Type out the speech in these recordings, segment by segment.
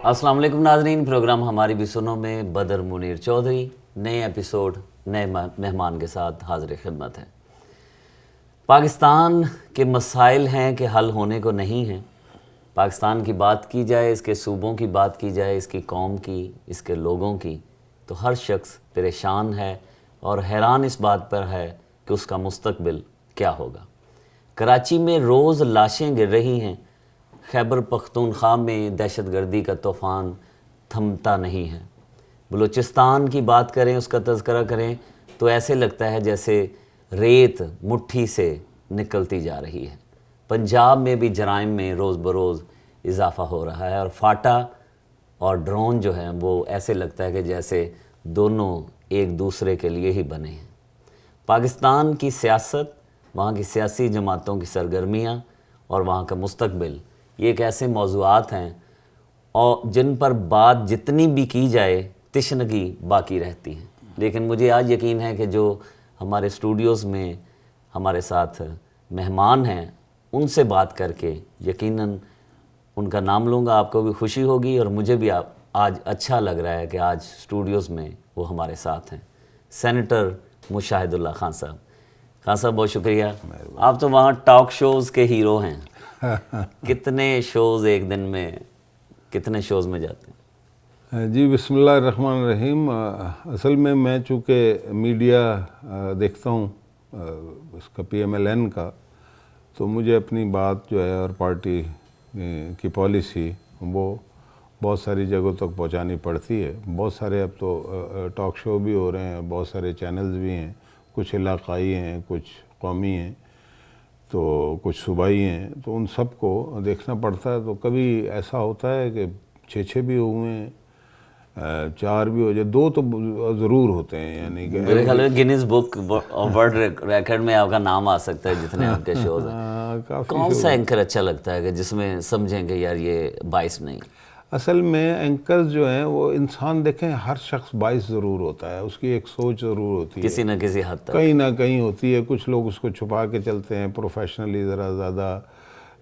السلام علیکم ناظرین، پروگرام ہماری بھی سنو میں بدر منیر چودھری نئے ایپیسوڈ نئے مہمان کے ساتھ حاضر خدمت ہے۔ پاکستان کے مسائل ہیں کہ حل ہونے کو نہیں ہیں۔ پاکستان کی بات کی جائے، اس کے صوبوں کی بات کی جائے، اس کی قوم کی، اس کے لوگوں کی، تو ہر شخص پریشان ہے اور حیران اس بات پر ہے کہ اس کا مستقبل کیا ہوگا۔ کراچی میں روز لاشیں گر رہی ہیں، خیبر پختونخوا میں دہشت گردی کا طوفان تھمتا نہیں ہے۔ بلوچستان کی بات کریں، اس کا تذکرہ کریں تو ایسے لگتا ہے جیسے ریت مٹھی سے نکلتی جا رہی ہے۔ پنجاب میں بھی جرائم میں روز بروز اضافہ ہو رہا ہے، اور فاٹا اور ڈرون جو ہیں وہ ایسے لگتا ہے کہ جیسے دونوں ایک دوسرے کے لیے ہی بنے ہیں۔ پاکستان کی سیاست، وہاں کی سیاسی جماعتوں کی سرگرمیاں اور وہاں کا مستقبل، یہ ایک ایسے موضوعات ہیں اور جن پر بات جتنی بھی کی جائے تشنگی باقی رہتی ہے۔ لیکن مجھے آج یقین ہے کہ جو ہمارے اسٹوڈیوز میں ہمارے ساتھ مہمان ہیں، ان سے بات کر کے یقیناً ان کا نام لوں گا، آپ کو بھی خوشی ہوگی اور مجھے بھی آج اچھا لگ رہا ہے کہ آج اسٹوڈیوز میں وہ ہمارے ساتھ ہیں۔ سینیٹر مشاہد اللہ خان صاحب۔ خان صاحب بہت شکریہ، آپ تو وہاں ٹاک شوز کے ہیرو ہیں۔ کتنے شوز ایک دن میں، کتنے شوز میں جاتے ہیں؟ جی بسم اللہ الرحمن الرحیم۔ اصل میں چونکہ میڈیا دیکھتا ہوں اس کا PMLN کا، تو مجھے اپنی بات جو ہے اور پارٹی کی پالیسی وہ بہت ساری جگہوں تک پہنچانی پڑتی ہے۔ بہت سارے اب تو ٹاک شو بھی ہو رہے ہیں، بہت سارے چینلز بھی ہیں، کچھ علاقائی ہیں، کچھ قومی ہیں، تو کچھ صوبائی ہیں، تو ان سب کو دیکھنا پڑتا ہے۔ تو کبھی ایسا ہوتا ہے کہ 6 بھی ہوئے ہیں، 4 بھی ہو جائے، 2 تو ضرور ہوتے ہیں، یعنی کہ میرے خیال میں گینیز بک ورلڈ ریکارڈ میں آپ کا نام آ سکتا ہے جتنے آپ کے شوز ہیں۔ کون سا اینکر اچھا لگتا ہے کہ جس میں سمجھیں کہ یار یہ باعث نہیں؟ اصل میں اینکرز جو ہیں وہ انسان دیکھیں، ہر شخص باعث ضرور ہوتا ہے، اس کی ایک سوچ ضرور ہوتی ہے، کسی نہ کسی حد تک کہیں نہ کہیں ہوتی ہے۔ کچھ لوگ اس کو چھپا کے چلتے ہیں، پروفیشنلی ذرا زیادہ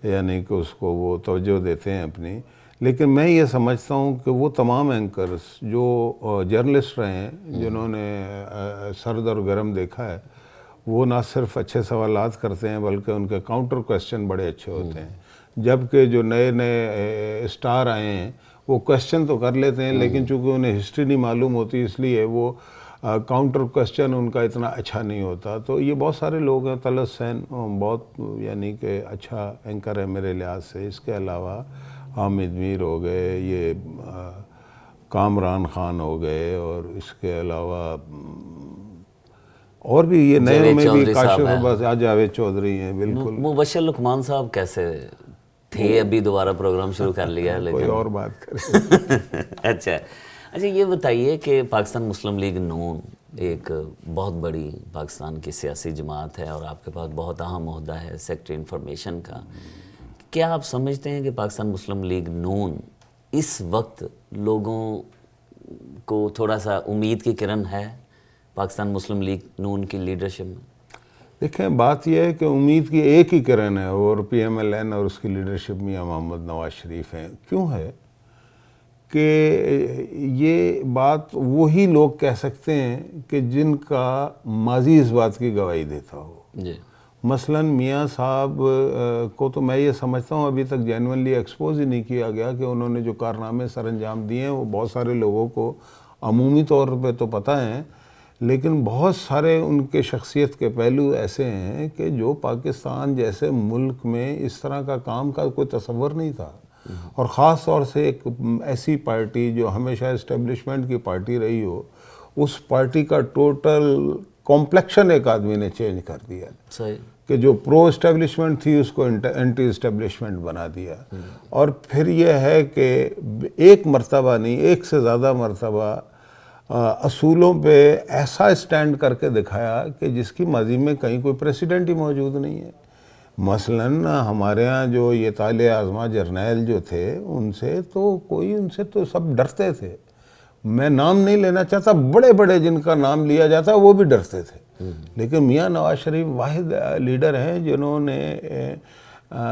یعنی کہ اس کو وہ توجہ دیتے ہیں اپنی۔ لیکن میں یہ سمجھتا ہوں کہ وہ تمام اینکرز جو جرنلسٹ رہے ہیں، جنہوں نے سرد اور گرم دیکھا ہے، وہ نہ صرف اچھے سوالات کرتے ہیں بلکہ ان کے کاؤنٹر کویسچن بڑے اچھے ہوتے ہیں۔ جبکہ جو نئے اسٹار آئے ہیں وہ کویسچن تو کر لیتے ہیں، لیکن چونکہ انہیں ہسٹری نہیں معلوم ہوتی، اس لیے وہ کاؤنٹر کویسچن ان کا اتنا اچھا نہیں ہوتا۔ تو یہ بہت سارے لوگ ہیں۔ طلعت حسین بہت یعنی کہ اچھا اینکر ہے میرے لحاظ سے۔ اس کے علاوہ حامد میر ہو گئے، یہ کامران خان ہو گئے، اور اس کے علاوہ اور بھی یہ نئے میں بھی کاشف جاوید چودھری ہیں۔ بالکل مبشر لقمان صاحب کیسے تھے؟ ابھی دوبارہ پروگرام شروع کر لیا ہے، لیکن کوئی اور بات کریں۔ اچھا یہ بتائیے کہ پاکستان مسلم لیگ نون ایک بہت بڑی پاکستان کی سیاسی جماعت ہے اور آپ کے پاس بہت اہم عہدہ ہے سیکرٹری انفارمیشن کا۔ کیا آپ سمجھتے ہیں کہ پاکستان مسلم لیگ نون اس وقت لوگوں کو تھوڑا سا امید کی کرن ہے پاکستان مسلم لیگ نون کی لیڈرشپ میں؟ دیکھیں، بات یہ ہے کہ امید کی ایک ہی کرن ہے، اور PMLN اور اس کی لیڈرشپ میاں محمد نواز شریف ہیں۔ کیوں ہے کہ یہ بات وہی لوگ کہہ سکتے ہیں کہ جن کا ماضی اس بات کی گواہی دیتا ہو۔ جی مثلاً میاں صاحب کو تو میں یہ سمجھتا ہوں ابھی تک جینونلی ایکسپوز ہی نہیں کیا گیا کہ انہوں نے جو کارنامے سر انجام دیے ہیں وہ بہت سارے لوگوں کو عمومی طور پہ تو پتہ ہیں، لیکن بہت سارے ان کے شخصیت کے پہلو ایسے ہیں کہ جو پاکستان جیسے ملک میں اس طرح کا کام کا کوئی تصور نہیں تھا۔ اور خاص طور سے ایک ایسی پارٹی جو ہمیشہ اسٹیبلشمنٹ کی پارٹی رہی ہو، اس پارٹی کا ٹوٹل کمپلیکشن ایک آدمی نے چینج کر دیا، صحیح، کہ جو پرو اسٹیبلشمنٹ تھی اس کو اینٹی اسٹیبلشمنٹ بنا دیا۔ اور پھر یہ ہے کہ ایک مرتبہ نہیں، ایک سے زیادہ مرتبہ اصولوں پہ ایسا اسٹینڈ کر کے دکھایا کہ جس کی ماضی میں کہیں کوئی پریسیڈنٹ ہی موجود نہیں ہے۔ مثلاً ہمارے ہاں جو یہ طالع اعظمہ جرنیل جو تھے، ان سے تو سب ڈرتے تھے۔ میں نام نہیں لینا چاہتا، بڑے بڑے جن کا نام لیا جاتا وہ بھی ڈرتے تھے۔ لیکن میاں نواز شریف واحد لیڈر ہیں جنہوں نے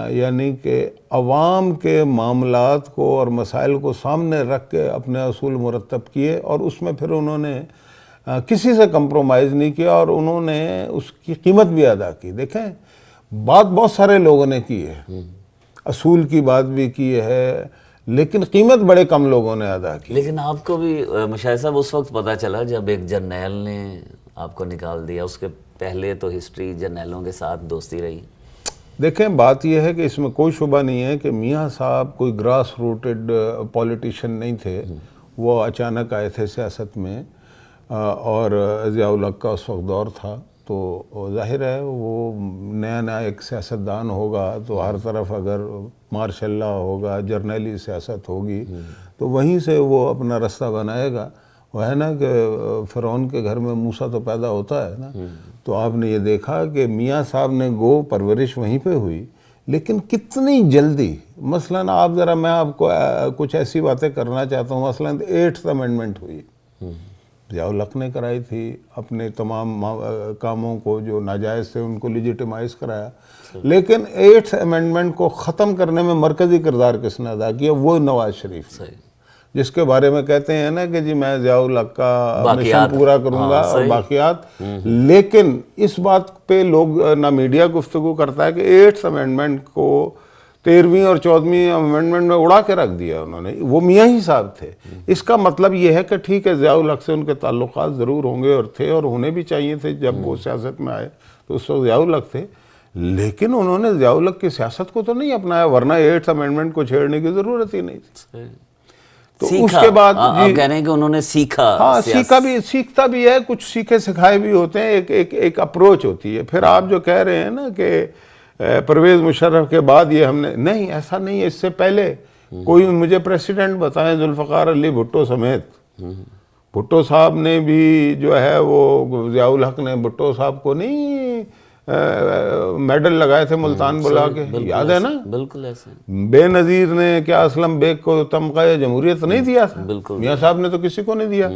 یعنی کہ عوام کے معاملات کو اور مسائل کو سامنے رکھ کے اپنے اصول مرتب کیے، اور اس میں پھر انہوں نے کسی سے کمپرومائز نہیں کیا، اور انہوں نے اس کی قیمت بھی ادا کی۔ دیکھیں بات بہت سارے لوگوں نے کی ہے، اصول کی بات بھی کی ہے، لیکن قیمت بڑے کم لوگوں نے ادا کی۔ لیکن آپ کو بھی مشاہد صاحب اس وقت پتہ چلا جب ایک جرنیل نے آپ کو نکال دیا، اس کے پہلے تو ہسٹری جرنیلوں کے ساتھ دوستی رہی۔ دیکھیں بات یہ ہے کہ اس میں کوئی شبہ نہیں ہے کہ میاں صاحب کوئی گراس روٹڈ پولیٹیشین نہیں تھے، وہ اچانک آئے تھے سیاست میں، اور ضیاء الحق کا اس وقت دور تھا، تو ظاہر ہے وہ نیا نیا ایک سیاستدان ہوگا تو ہر طرف اگر مارشاء اللہ ہوگا، جرنیلی سیاست ہوگی تو وہیں سے وہ اپنا رستہ بنائے گا۔ وہ ہے نا کہ فرعون کے گھر میں موسیٰ تو پیدا ہوتا ہے نا، تو آپ نے یہ دیکھا کہ میاں صاحب نے گو پرورش وہیں پہ ہوئی، لیکن کتنی جلدی، مثلاً آپ ذرا، میں آپ کو کچھ ایسی باتیں کرنا چاہتا ہوں، مثلاً 8th امینڈمنٹ ہوئی، ضیاء الحق نے کرائی تھی، اپنے تمام کاموں کو جو ناجائز تھے ان کو لیجیٹیمائز کرایا، لیکن 8th امینڈمنٹ کو ختم کرنے میں مرکزی کردار کس نے ادا کیا؟ وہ نواز شریف نے، جس کے بارے میں کہتے ہیں نا کہ جی میں ضیاء الحق کا مشن پورا کروں گا اور باقیات، لیکن اس بات پہ لوگ نہ میڈیا گفتگو کرتا ہے کہ 8th امینڈمنٹ کو 13ویں اور 14ویں امینڈمنٹ میں اڑا کے رکھ دیا انہوں نے، وہ میاں ہی صاحب تھے۔ اس کا مطلب یہ ہے کہ ٹھیک ہے ضیاء الحق سے ان کے تعلقات ضرور ہوں گے، اور تھے، اور ہونے بھی چاہیے تھے، جب وہ سیاست میں آئے تو اس وقت ضیاء الحق تھے، لیکن انہوں نے ضیاء الحق کی سیاست کو تو نہیں اپنایا، ورنہ 8th امینڈمنٹ کو چھیڑنے کی ضرورت ہی نہیں تھی۔ تو اس کے بعد آپ کہہ رہے ہیں کہ انہوں نے سیکھا، ہاں سیکھتا بھی ہے، کچھ سیکھے سکھائے بھی ہوتے ہیں، ایک اپروچ ہوتی ہے۔ پھر آپ جو کہہ رہے ہیں نا کہ پرویز مشرف کے بعد یہ ہم نے، نہیں ایسا نہیں ہے، اس سے پہلے کوئی مجھے پریسیڈنٹ بتائیں ذوالفقار علی بھٹو سمیت۔ بھٹو صاحب نے بھی جو ہے وہ ضیاء الحق نے بھٹو صاحب کو نہیں میڈل لگائے تھے ملتان بلا کے، یاد ہے نا؟ بالکل ایسے بے نظیر نے کیا اسلم بیگ کو تمغہ جمہوریت نہیں دیا تھا؟ میاں صاحب نے تو کسی کو نہیں دیا۔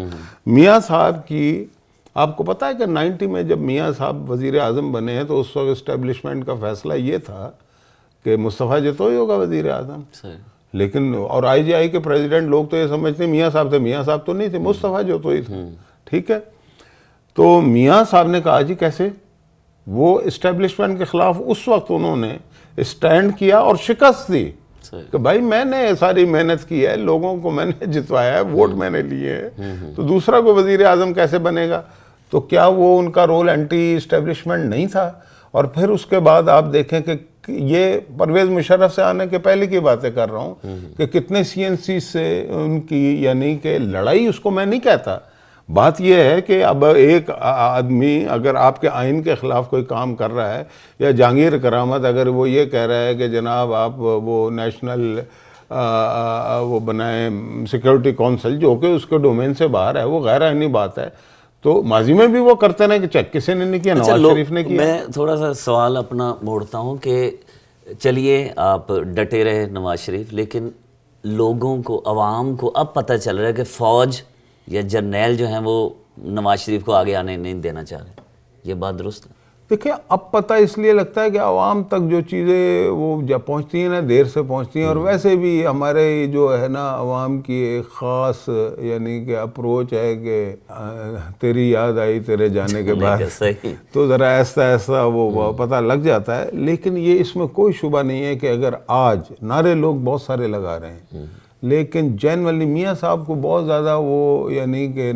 میاں صاحب کی، آپ کو پتہ ہے کہ 90 میں جب میاں صاحب وزیر اعظم بنے ہیں تو اس وقت اسٹیبلشمنٹ کا فیصلہ یہ تھا کہ مصطفیٰ جتوئی ہوگا وزیر اعظم، لیکن اور IGI کے پریزیڈنٹ لوگ تو یہ سمجھتے ہیں میاں صاحب تھے، میاں صاحب تو نہیں تھے، مصطفیٰ جتوئی تھے، ٹھیک ہے؟ تو میاں صاحب نے کہا جی کیسے؟ وہ اسٹیبلشمنٹ کے خلاف اس وقت انہوں نے اسٹینڈ کیا اور شکست دی کہ بھائی میں نے ساری محنت کی ہے، لوگوں کو میں نے جتوایا ہے، ووٹ میں نے لیے ہیں، تو دوسرا کو وزیر اعظم کیسے بنے گا؟ تو کیا وہ ان کا رول اینٹی اسٹیبلشمنٹ نہیں تھا؟ اور پھر اس کے بعد آپ دیکھیں کہ یہ پرویز مشرف سے آنے کے پہلے کی باتیں کر رہا ہوں کہ کتنے CNC سے ان کی، یعنی کہ لڑائی اس کو میں نہیں کہتا، بات یہ ہے کہ اب ایک آدمی اگر آپ کے آئین کے خلاف کوئی کام کر رہا ہے، یا جہانگیر کرامت اگر وہ یہ کہہ رہا ہے کہ جناب آپ وہ نیشنل وہ بنائیں سیکیورٹی کونسل، جو کہ اس کے ڈومین سے باہر ہے، وہ غیر آئینی بات ہے، تو ماضی میں بھی وہ کرتے رہے کہ چیک کسی نے نہیں کیا، نواز شریف نے کیا۔ میں تھوڑا سا سوال اپنا موڑتا ہوں کہ چلیے آپ ڈٹے رہے نواز شریف، لیکن لوگوں کو، عوام کو اب پتہ چل رہا ہے کہ فوج یا جرنیل جو ہیں وہ نواز شریف کو آگے آنے نہیں دینا چاہ رہے، یہ بات درست ہے؟ دیکھیں اب پتہ اس لیے لگتا ہے کہ عوام تک جو چیزیں وہ جب پہنچتی ہیں نا، دیر سے پہنچتی ہیں، اور ویسے بھی ہمارے جو ہے نا عوام کی ایک خاص یعنی کہ اپروچ ہے کہ تیری یاد آئی تیرے جانے کے بعد، تو ذرا ایسا ایسا وہ پتہ لگ جاتا ہے۔ لیکن یہ اس میں کوئی شبہ نہیں ہے کہ اگر آج نعرے لوگ بہت سارے لگا رہے ہیں، لیکن جنرلی میاں صاحب کو بہت زیادہ وہ یعنی کہ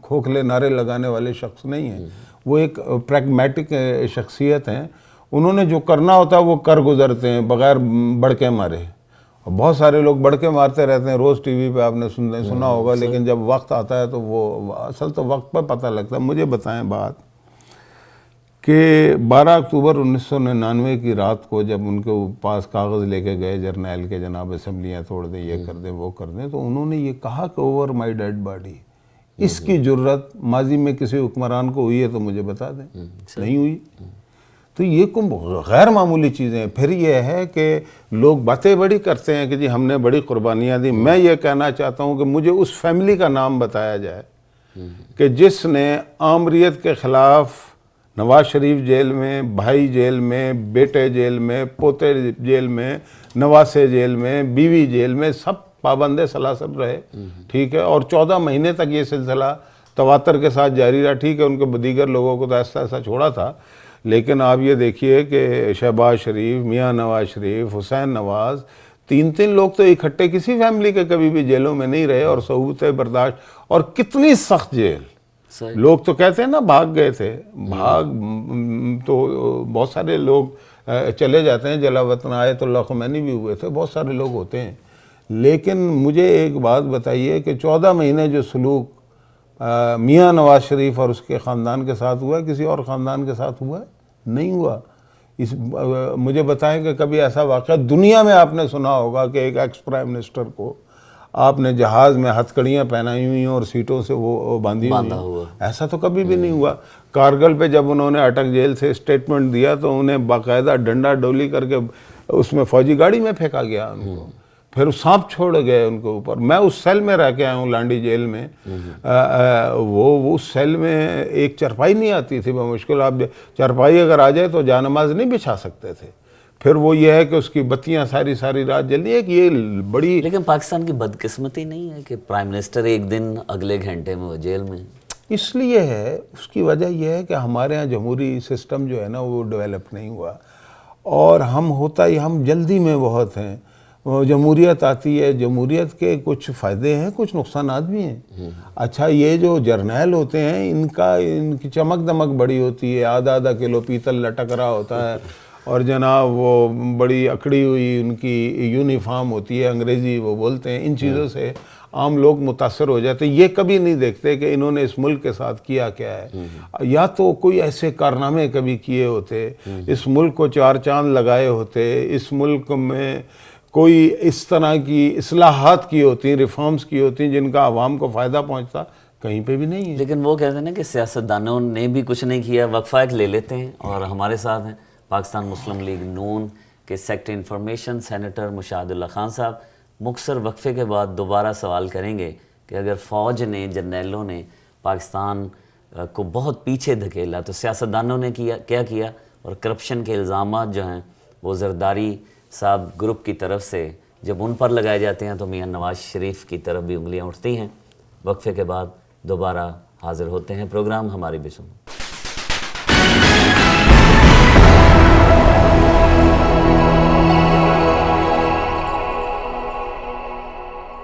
کھوکھلے نعرے لگانے والے شخص نہیں ہیں، وہ ایک پریگمیٹک شخصیت ہیں، انہوں نے جو کرنا ہوتا ہے وہ کر گزرتے ہیں بغیر بڑکے مارے، اور بہت سارے لوگ بڑکے مارتے رہتے ہیں، روز ٹی وی پہ آپ نے سنا ہوگا، لیکن جب وقت آتا ہے تو وہ اصل تو وقت پہ پتہ لگتا ہے۔ مجھے بتائیں بات کہ 12 اکتوبر 1999 کی رات کو جب ان کے پاس کاغذ لے کے گئے جرنیل کے، جناب اسمبلیاں توڑ دیں، یہ کر دیں وہ کر دیں، تو انہوں نے یہ کہا کہ اوور مائی ڈیڈ باڈی، اس کی جرت ماضی میں کسی حکمران کو ہوئی ہے تو مجھے بتا دیں، نہیں ہوئی۔ تو یہ غیر معمولی چیزیں ہیں۔ پھر یہ ہے کہ لوگ باتیں بڑی کرتے ہیں کہ جی ہم نے بڑی قربانیاں دی، میں یہ کہنا چاہتا ہوں کہ مجھے اس فیملی کا نام بتایا جائے کہ جس نے عامریت کے خلاف نواز شریف جیل میں، بھائی جیل میں، بیٹے جیل میں، پوتے جیل میں، نواسے جیل میں، بیوی جیل میں، سب پابند سلاسل رہے، ٹھیک ہے، اور 14 مہینے تک یہ سلسلہ تواتر کے ساتھ جاری رہا. ٹھیک ہے ان کے دیگر لوگوں کو تو ایسا ایسا چھوڑا تھا، لیکن آپ یہ دیکھیے کہ شہباز شریف، میاں نواز شریف، حسین نواز، تین لوگ تو اکٹھے کسی فیملی کے کبھی بھی جیلوں میں نہیں رہے، اور صعوبتیں برداشت، اور کتنی سخت جیل. لوگ تو کہتے ہیں نا بھاگ گئے تھے، تو بہت سارے لوگ چلے جاتے ہیں، جلا وطن آیت اللہ خمینی بھی ہوئے تھے، بہت سارے لوگ ہوتے ہیں. لیکن مجھے ایک بات بتائیے کہ 14 مہینے جو سلوک میاں نواز شریف اور اس کے خاندان کے ساتھ ہوا ہے، کسی اور خاندان کے ساتھ ہوا ہے؟ نہیں ہوا. مجھے بتائیں کہ کبھی ایسا واقعہ دنیا میں آپ نے سنا ہوگا کہ ایک ایکس پرائم منسٹر کو آپ نے جہاز میں ہتھ کڑیاں پہنائی ہوئی ہیں اور سیٹوں سے وہ باندھی ہوئی ہیں؟ ایسا تو کبھی بھی نہیں ہوا. کارگل پہ جب انہوں نے اٹک جیل سے اسٹیٹمنٹ دیا تو انہیں باقاعدہ ڈنڈا ڈولی کر کے اس میں فوجی گاڑی میں پھینکا گیا ان کو، پھر سانپ چھوڑ گئے ان کے اوپر. میں اس سیل میں رہ کے آیا ہوں لانڈی جیل میں، وہ اس سیل میں ایک چرپائی نہیں آتی تھی بمشکل، آپ چرپائی اگر آ جائے تو جانماز نہیں بچھا سکتے تھے. پھر وہ یہ ہے کہ اس کی بتیاں ساری رات جلدی ہے کہ یہ بڑی. لیکن پاکستان کی بدقسمتی نہیں ہے کہ پرائم منسٹر ایک دن اگلے گھنٹے میں وہ جیل میں؟ اس لیے ہے، اس کی وجہ یہ ہے کہ ہمارے ہاں جمہوری سسٹم جو ہے نا وہ ڈیولپ نہیں ہوا، اور ہم جلدی میں بہت ہیں. جمہوریت آتی ہے، جمہوریت کے کچھ فائدے ہیں، کچھ نقصانات بھی ہیں. اچھا یہ جو جرنیل ہوتے ہیں ان کی چمک دمک بڑی ہوتی ہے، آدھا کلو پیتل لٹک رہا ہوتا ہے، اور جناب وہ بڑی اکڑی ہوئی ان کی یونیفارم ہوتی ہے، انگریزی وہ بولتے ہیں. ان چیزوں سے عام لوگ متاثر ہو جاتے ہیں. یہ کبھی نہیں دیکھتے کہ انہوں نے اس ملک کے ساتھ کیا ہے، یا تو کوئی ایسے کارنامے کبھی کیے ہوتے، اس ملک کو 4 چاند لگائے ہوتے، اس ملک میں کوئی اس طرح کی اصلاحات کی ہوتی، ریفارمز کی ہوتی جن کا عوام کو فائدہ پہنچتا. کہیں پہ بھی نہیں ہے. لیکن وہ کہتے ہیں نا کہ سیاستدانوں نے بھی کچھ نہیں کیا. وقفہ ایک لے لیتے ہیں، اور ہمارے ساتھ ہیں پاکستان مسلم لیگ نون کے سیکٹری انفارمیشن سینیٹر مشاہد اللہ خان صاحب. مختصر وقفے کے بعد دوبارہ سوال کریں گے کہ اگر فوج نے، جرنیلوں نے پاکستان کو بہت پیچھے دھکیلا تو سیاستدانوں نے کیا کیا، اور کرپشن کے الزامات جو ہیں وہ زرداری صاحب گروپ کی طرف سے جب ان پر لگائے جاتے ہیں تو میاں نواز شریف کی طرف بھی انگلیاں اٹھتی ہیں. وقفے کے بعد دوبارہ حاضر ہوتے ہیں. پروگرام ہماری بھی سنو.